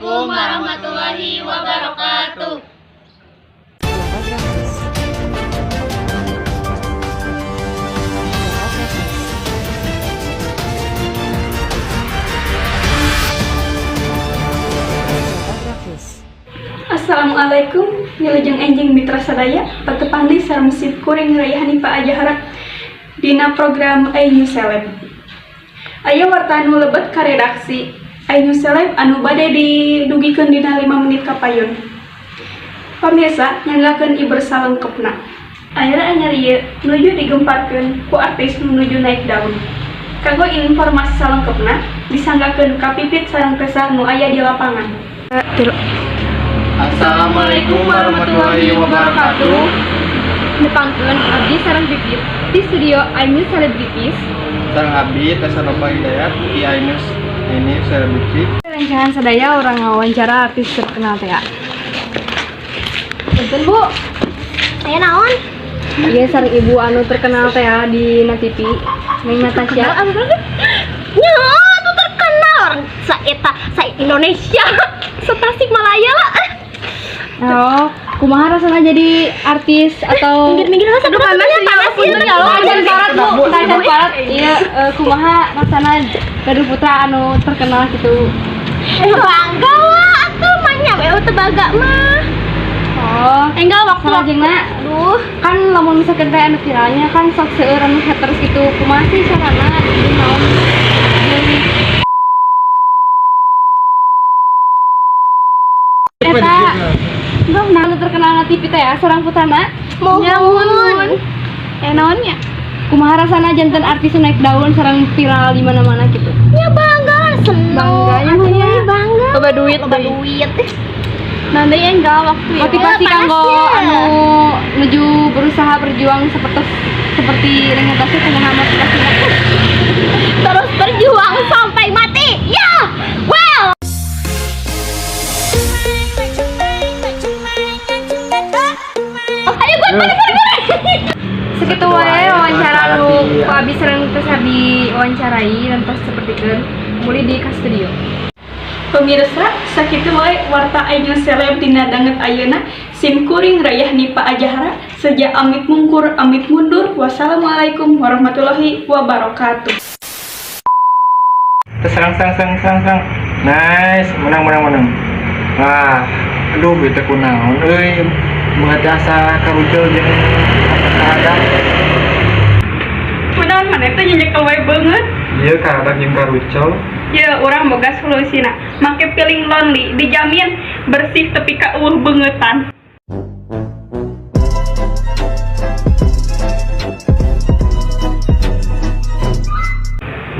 Assalamualaikum warahmatullahi wabarakatuh. Assalamualaikum, wilujeng enjing mitra sadaya, patepangdi sareng sip kuring rayahani Pak Ajahara dina program Ainu Seleb. Aya warta anu lebet ka redaksi Ainu Seleb anu bade didugikeun dina 5 menit kapayun. Pamirsa nyanggakeun ieu salengkepna. Ayeuna anyar ieu nuju digemparkeun ku artis nuju naik daun. Kanggo informasi salengkepna disanggakeun ka pipit sareng kesah nu aya di lapangan. Assalamualaikum warahmatullahi wabarakatuh. Nepangkeun abdi sareng pipit di studio Ainu Selebritis. Sareng abdi Tasaropa Hidayat di Ainus ini Selebritis. Rencangan sadaya orang wawancara artis terkenal teh. Betul Bu. Saya naon? Iya sareng ibu anu terkenal teh di TV. Neng Natasha. Nya, tuh terkenal orang sa Indonesia. Setasik Malaya lah. Oh, kumaha rasana jadi artis atau Minggir lah aduh panas ya tajan parat Bu, tajan parat. Iya, kumaha rasana gaduh putra anu terkenal gitu. Bangga lah atuh manya we teu baga mah. Oh, Enggal waktu salajengna. Aduh, Kan lamun misalkan teh anu viralnya kan sok seueur anu haters gitu. Kumaha sih carana jadi naon? Eta Enggak, nah anu terkenal na TV teh sareng putrana. mohon. Naonnya? Kumaha rasana janten artis naik daun sareng viral di mana-mana gitu. Ya bangga lah, seneng. Bangga ya, Atuh, ya. bangga. Loba duit, Loba teh. duit. Nanti enggak waktu ya. Motivasi kanggo anu menuju berusaha berjuang seperti Rengga Tasya kumaha motivasina? Terus berjuang sampai mati. Ya. Well. Ayo gue balik. Segitu wae wawancara anu ku abis sareng teh diwawancarai dan tos sapertikeun muli di ka studio. Pemirsa, sakitu wae warta Ainu Seleb dina danget ayeuna sim kuring rayahni Pak Ajahara seja amit mungkur amit mundur. Wassalamualaikum warahmatullahi wabarakatuh. Serang. Nice, menang. Wah, aduh bete kunaon euy. Buat asa karucul jeung asa Kunaon maneh teh nyekel wae beungeut. ieu kahadak jeung karucul. Ya, urang boga solusina. Make feeling lonely, dijamin bersih tepi ka eueuh beungetan.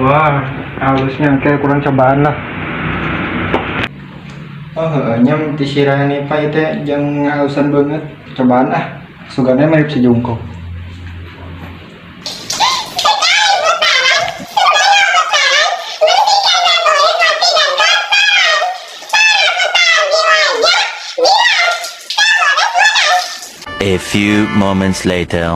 Wah, halusnya kayak kurang cobaan lah. Oh, nyam tisirani pa teh jeung halusan banget. Cobaan ah. Sugana mirip si jungkok. A few moments later.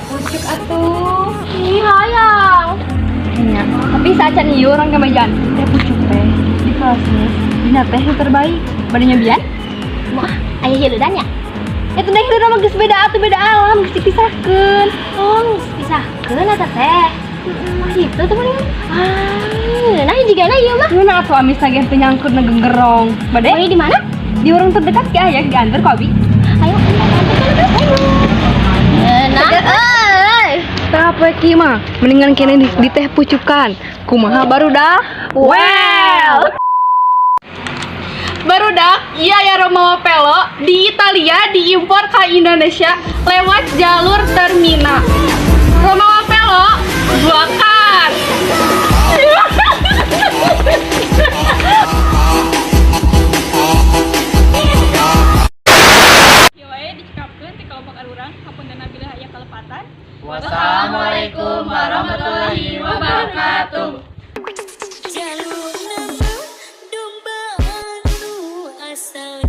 Pucuk atuh. Ih, hayang. Nya, tapi sacan ieu orang kemejan. Teh pucuk teh di kelasnya. Dina teh yang terbaik. Badanya bian? Wah, aya hileudanya. Eta teh hileudna mah geus beda atuh beda alam, geus dipisahkeun. Oh, pisahkeun eta teh. Mah kitu teh mendingan. Nah, jigana ieu mah. Ngeuna atuh amis lagi teh nyangkutna genggerong. Bade Ini di mana? di orang terdekat ya diantar ku abi. Ayo. Nah, Tapi kieu mah mendingan kene di teh pucukan. Kumaha barudak? well. Barudak, iya ya Roma Pelo di Italia diimpor ke Indonesia lewat jalur terminal. Roma Pelo, buakan. Kieu dicekapkeun ti kelompok arurang hapunten bila aya kalepatan. Wassalamualaikum warahmatullahi wabarakatuh. Jalur nama domba anu asal